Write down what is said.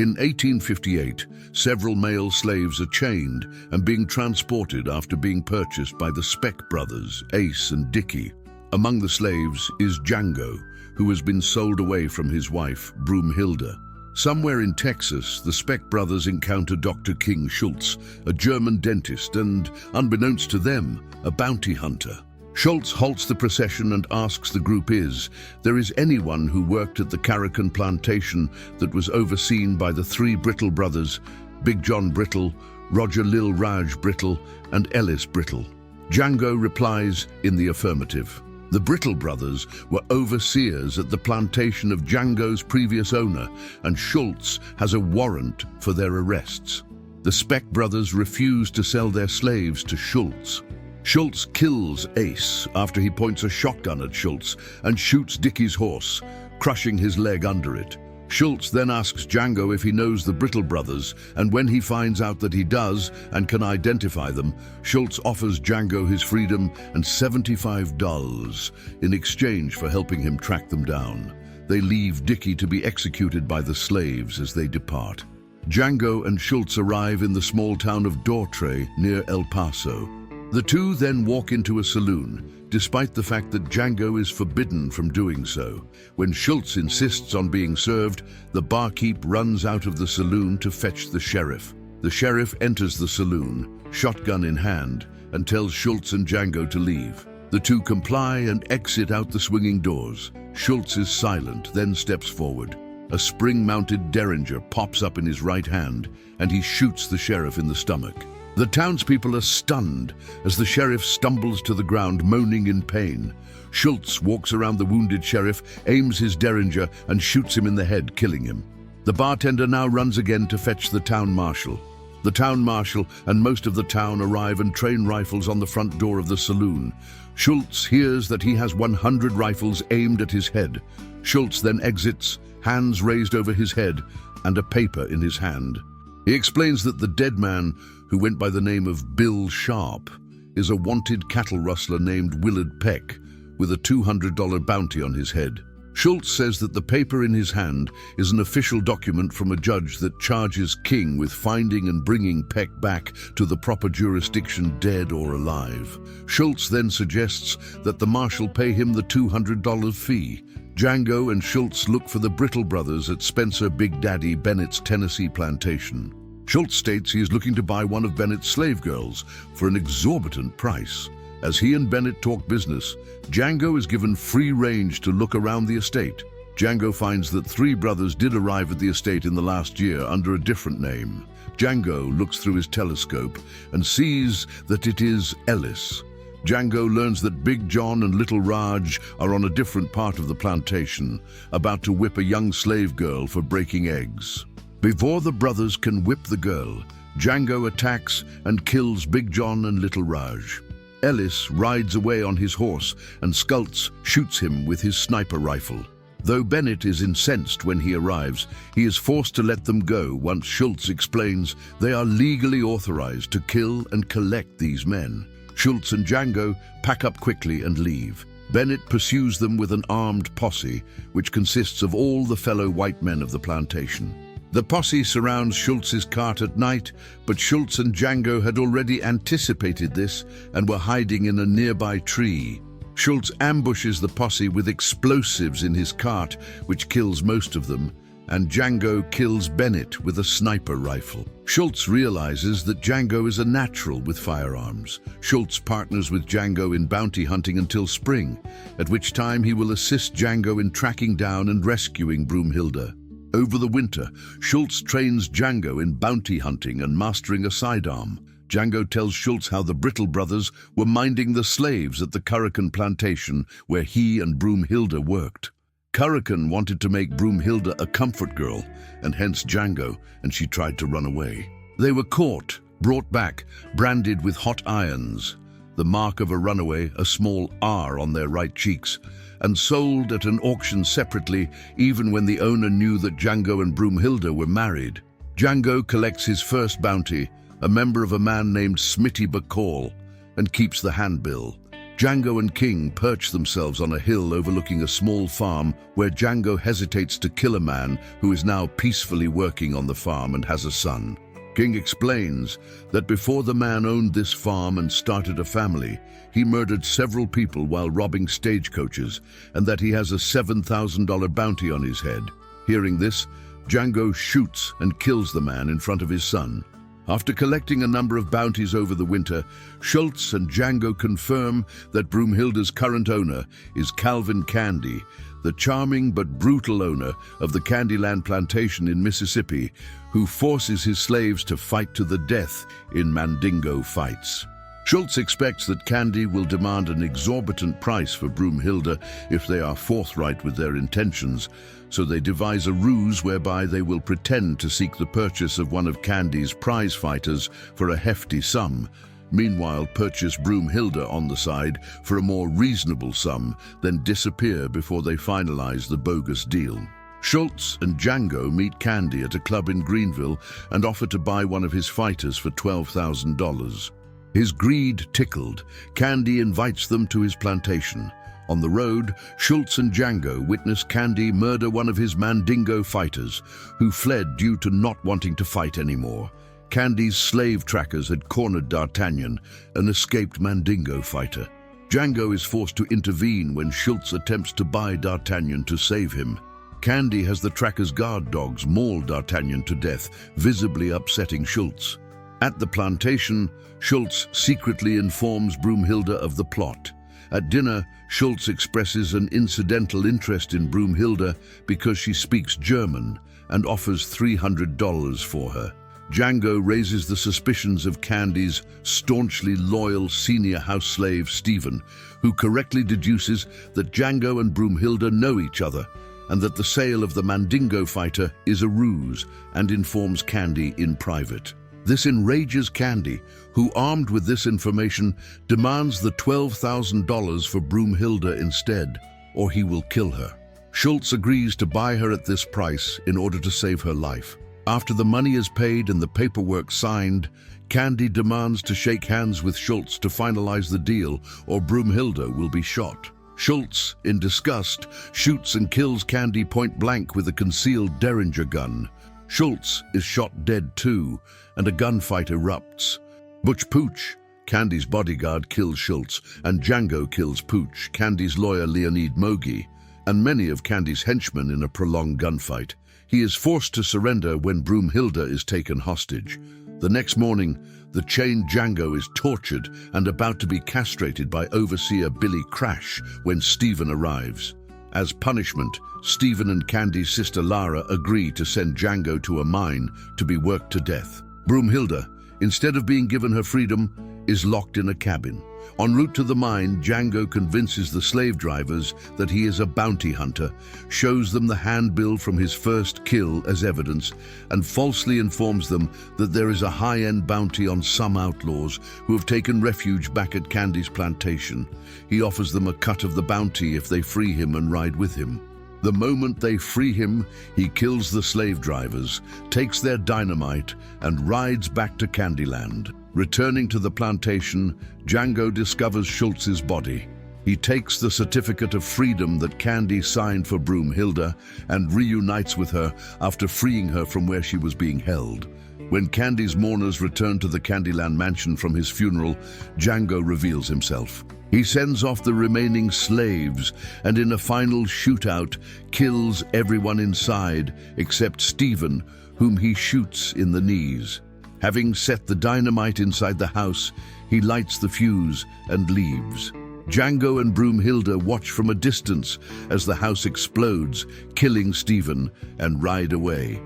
In 1858, several male slaves are chained and being transported after being purchased by the Speck brothers, Ace and Dickie. Among the slaves is Django, who has been sold away from his wife, Broomhilda. Somewhere in Texas, the Speck brothers encounter Dr. King Schultz, a German dentist and, unbeknownst to them, a bounty hunter. Schultz halts the procession and asks the group is there is anyone who worked at the Caracan plantation that was overseen by the three Brittle brothers, Big John Brittle, Roger Lil Raj Brittle, and Ellis Brittle. Django replies in the affirmative. The Brittle brothers were overseers at the plantation of Django's previous owner, and Schultz has a warrant for their arrests. The Speck brothers refuse to sell their slaves to Schultz. Schultz kills Ace after he points a shotgun at Schultz and shoots Dickie's horse, crushing his leg under it. Schultz then asks Django if he knows the Brittle brothers, and when he finds out that he does and can identify them, Schultz offers Django his freedom and $75 in exchange for helping him track them down. They leave Dickie to be executed by the slaves as they depart. Django and Schultz arrive in the small town of Dortray near El Paso. The two then walk into a saloon, despite the fact that Django is forbidden from doing so. When Schultz insists on being served, the barkeep runs out of the saloon to fetch the sheriff. The sheriff enters the saloon, shotgun in hand, and tells Schultz and Django to leave. The two comply and exit out the swinging doors. Schultz is silent, then steps forward. A spring-mounted derringer pops up in his right hand, and he shoots the sheriff in the stomach. The townspeople are stunned as the sheriff stumbles to the ground, moaning in pain. Schultz walks around the wounded sheriff, aims his derringer, and shoots him in the head, killing him. The bartender now runs again to fetch the town marshal. The town marshal and most of the town arrive and train rifles on the front door of the saloon. Schultz hears that he has 100 rifles aimed at his head. Schultz then exits, hands raised over his head, and a paper in his hand. He explains that the dead man, who went by the name of Bill Sharp, is a wanted cattle rustler named Willard Peck, with a $200 bounty on his head. Schultz says that the paper in his hand is an official document from a judge that charges King with finding and bringing Peck back to the proper jurisdiction, dead or alive. Schultz then suggests that the marshal pay him the $200 fee. Django and Schultz look for the Brittle brothers at Spencer Big Daddy Bennett's Tennessee plantation. Schultz states he is looking to buy one of Bennett's slave girls for an exorbitant price. As he and Bennett talk business, Django is given free range to look around the estate. Django finds that three brothers did arrive at the estate in the last year under a different name. Django looks through his telescope and sees that it is Ellis. Django learns that Big John and Little Raj are on a different part of the plantation, about to whip a young slave girl for breaking eggs. Before the brothers can whip the girl, Django attacks and kills Big John and Little Raj. Ellis rides away on his horse and Schultz shoots him with his sniper rifle. Though Bennett is incensed when he arrives, he is forced to let them go once Schultz explains they are legally authorized to kill and collect these men. Schultz and Django pack up quickly and leave. Bennett pursues them with an armed posse, which consists of all the fellow white men of the plantation. The posse surrounds Schultz's cart at night, but Schultz and Django had already anticipated this and were hiding in a nearby tree. Schultz ambushes the posse with explosives in his cart, which kills most of them, and Django kills Bennett with a sniper rifle. Schultz realizes that Django is a natural with firearms. Schultz partners with Django in bounty hunting until spring, at which time he will assist Django in tracking down and rescuing Broomhilda. Over the winter, Schultz trains Django in bounty hunting and mastering a sidearm. Django tells Schultz how the Brittle brothers were minding the slaves at the Caracan plantation where he and Broomhilda worked. Caracan wanted to make Broomhilda a comfort girl, and hence Django, and she tried to run away. They were caught, brought back, branded with hot irons, the mark of a runaway, a small R on their right cheeks, and sold at an auction separately, even when the owner knew that Django and Broomhilda were married. Django collects his first bounty, a member of a man named Smitty Bacall, and keeps the handbill. Django and King perch themselves on a hill overlooking a small farm where Django hesitates to kill a man who is now peacefully working on the farm and has a son. King explains that before the man owned this farm and started a family, he murdered several people while robbing stagecoaches, and that he has a $7,000 bounty on his head. Hearing this, Django shoots and kills the man in front of his son. After collecting a number of bounties over the winter, Schultz and Django confirm that Broomhilda's current owner is Calvin Candy, the charming but brutal owner of the Candyland plantation in Mississippi, who forces his slaves to fight to the death in Mandingo fights. Schultz expects that Candy will demand an exorbitant price for Broomhilda if they are forthright with their intentions, so they devise a ruse whereby they will pretend to seek the purchase of one of Candy's prize fighters for a hefty sum, meanwhile purchase Broomhilda on the side for a more reasonable sum, then disappear before they finalize the bogus deal. Schultz and Django meet Candy at a club in Greenville and offer to buy one of his fighters for $12,000. His greed tickled, Candy invites them to his plantation. On the road, Schultz and Django witness Candy murder one of his Mandingo fighters, who fled due to not wanting to fight anymore. Candy's slave trackers had cornered D'Artagnan, an escaped Mandingo fighter. Django is forced to intervene when Schultz attempts to buy D'Artagnan to save him. Candy has the trackers' guard dogs maul D'Artagnan to death, visibly upsetting Schultz. At the plantation, Schultz secretly informs Broomhilda of the plot. At dinner, Schultz expresses an incidental interest in Broomhilda because she speaks German and offers $300 for her. Django raises the suspicions of Candy's staunchly loyal senior house slave, Stephen, who correctly deduces that Django and Broomhilda know each other and that the sale of the Mandingo fighter is a ruse, and informs Candy in private. This enrages Candy, who, armed with this information, demands the $12,000 for Broomhilda instead, or he will kill her. Schultz agrees to buy her at this price in order to save her life. After the money is paid and the paperwork signed, Candy demands to shake hands with Schultz to finalize the deal, or Broomhilda will be shot. Schultz, in disgust, shoots and kills Candy point blank with a concealed Derringer gun. Schultz is shot dead too, and a gunfight erupts. Butch Pooch, Candy's bodyguard, kills Schultz, and Django kills Pooch, Candy's lawyer Leonid Mogi, and many of Candy's henchmen in a prolonged gunfight. He is forced to surrender when Broomhilda is taken hostage. The next morning, the chained Django is tortured and about to be castrated by overseer Billy Crash when Stephen arrives. As punishment, Stephen and Candy's sister Lara agree to send Django to a mine to be worked to death. Broomhilda, instead of being given her freedom, is locked in a cabin. En route to the mine, Django convinces the slave drivers that he is a bounty hunter, shows them the handbill from his first kill as evidence, and falsely informs them that there is a high-end bounty on some outlaws who have taken refuge back at Candy's plantation. He offers them a cut of the bounty if they free him and ride with him. The moment they free him, he kills the slave drivers, takes their dynamite, and rides back to Candyland. Returning to the plantation, Django discovers Schultz's body. He takes the certificate of freedom that Candy signed for Broomhilda and reunites with her after freeing her from where she was being held. When Candy's mourners return to the Candyland mansion from his funeral, Django reveals himself. He sends off the remaining slaves and in a final shootout kills everyone inside except Stephen, whom he shoots in the knees. Having set the dynamite inside the house, he lights the fuse and leaves. Django and Broomhilda watch from a distance as the house explodes, killing Stephen, and ride away.